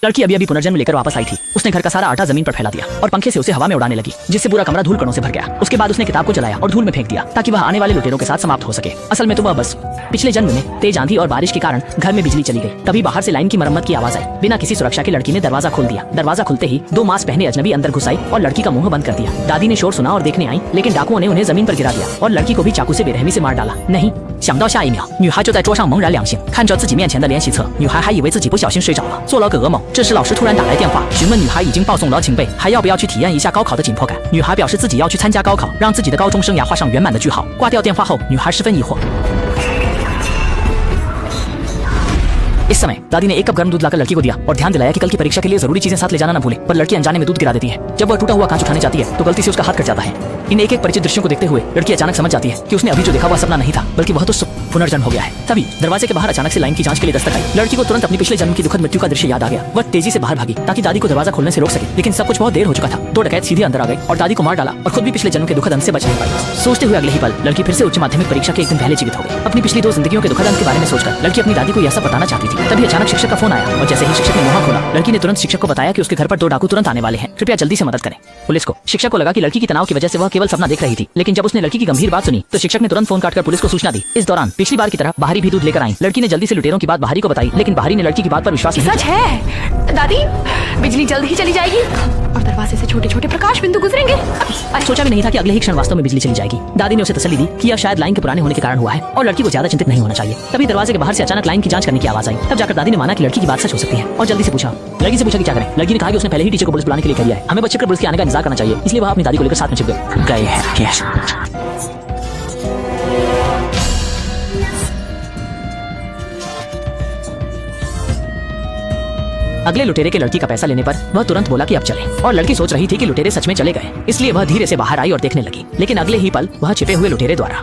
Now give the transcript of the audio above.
लड़की अभी अभी पुनर्जन्म लेकर वापस आई थी। उसने घर का सारा आटा जमीन पर फैला दिया और पंखे से उसे हवा में उड़ाने लगी, जिससे पूरा कमरा धूल कणों से भर गया। उसके बाद उसने किताब को जलाया और धूल में फेंक दिया ताकि वह आने वाले लुटेरों के साथ समाप्त हो सके। असल में तो वह बस पिछले जन्म में तेज आंधी और बारिश के कारण घर में बिजली चली गई। तभी बाहर से लाइन की मरम्मत की आवाज आई। बिना किसी सुरक्षा के लड़की ने दरवाजा खोल दिया। दरवाजा खुलते ही 2 मास्क पहने अजनबी अंदर घुस आई और लड़की का मुंह बंद कर दिया। दादी ने शोर सुना और देखने आई, लेकिन डाकुओं ने उन्हें जमीन पर गिरा दिया और लड़की को भी चाकू से बेरहमी से मार डाला। नहीं, 想到下一秒，女孩就在桌上猛然两醒，看着自己面前的练习册，女孩还以为自己不小心睡着了，做了个噩梦。这时老师突然打来电话，询问女孩已经报送了请备，还要不要去体验一下高考的紧迫感。女孩表示自己要去参加高考，让自己的高中生涯画上圆满的句号。挂掉电话后，女孩十分疑惑。इस समय दादी ने 1 कप गर्म दूध लाकर लड़की को दिया और ध्यान दिलाया कि कल की परीक्षा के लिए जरूरी चीजें साथ ले जाना न भूले। पर लड़की अनजाने में दूध गिरा देती है। जब वह टूटा हुआ कांच उठाने जाती है तो गलती से उसका हाथ कट जाता है। इन एक परिचित दृश्यों को देखते हुए लड़की अचानक समझ जाती है कि उसने अभी जो देखा वह सपना नहीं था, बल्कि वह तो पुनर्जन्म हो गया है। तभी दरवाजे के बाहर अचानक से लाइन की जांच के लिए दस्तक आई। लड़की को तुरंत अपनी पिछले जन्म की दुखद मृत्यु का दृश्य याद आ गया। वह तेजी से बाहर भागी ताकि दादी को दरवाजा खोलने से रोक सके, लेकिन सब कुछ बहुत देर हो चुका था। 2 डकैत सीधे अंदर आ गए और दादी को मार डाला और खुद भी पिछले जन्म के दुखद अंत से बच नहीं पाई। सोचते हुए अगले ही पल लड़की फिर से उच्च माध्यमिक परीक्षा के 1 दिन पहले जीवित हो गई। अपनी पिछली 2 जिंदगियों के दुखद अंत के बारे में सोचकर लड़की अपनी दादी को यह सब बताना चाहती थी। तभी अचानक शिक्षक का फोन आया और जैसे ही शिक्षक ने मुंह खोला, लड़की ने तुरंत शिक्षक को बताया कि उसके घर पर 2 डाकू तुरंत आने वाले हैं, कृपया जल्दी से मदद करें पुलिस को। शिक्षक को लगा कि लड़की की तनाव की वजह से वह केवल सपना देख रही थी, लेकिन जब उसने लड़की की गंभीर बात सुनी तो शिक्षक ने तुरंत फोन काटकर पुलिस को सूचना दी। इस दौरान पिछली बार की तरह बाहरी भी दूध लेकर आई। लड़की ने जल्दी से लुटेरों की बात बाहरी को बताई, लेकिन बाहरी ने लड़की की बात पर विश्वास नहीं सच है दादी, बिजली जल्द ही चली जाएगी और दरवाजे से छोटे छोटे प्रकाश बिंदु गुजरेंगे। सोचा भी नहीं था कि अगले ही क्षण वास्तव में बिजली चली जाएगी। दादी ने उसे तसल्ली दी कि यह शायद लाइन के पुराने होने के कारण हुआ है और लड़की को ज्यादा चिंतित नहीं होना चाहिए। तभी दरवाजे के बाहर से अचानक लाइन की जांच करने की आवाज आई। तब जाकर दादी ने माना कि लड़की की बात सच हो सकती है और जल्दी से लड़की से पूछा कि क्या करें। लड़की ने कहा कि उसने पहले ही टीचर को पुलिस बुलाने के लिए कह दिया है, हमें बच्चे को पुलिस के आने का इंतजार करना चाहिए। इसलिए वह अपनी दादी को लेकर साथ में छिप गए हैं। अगले लुटेरे के लड़की का पैसा लेने पर वह तुरंत बोला कि अब चलें, और लड़की सोच रही थी कि लुटेरे सच में चले गए, इसलिए वह धीरे से बाहर आई और देखने लगी। लेकिन अगले ही पल वह छिपे हुए लुटेरे द्वारा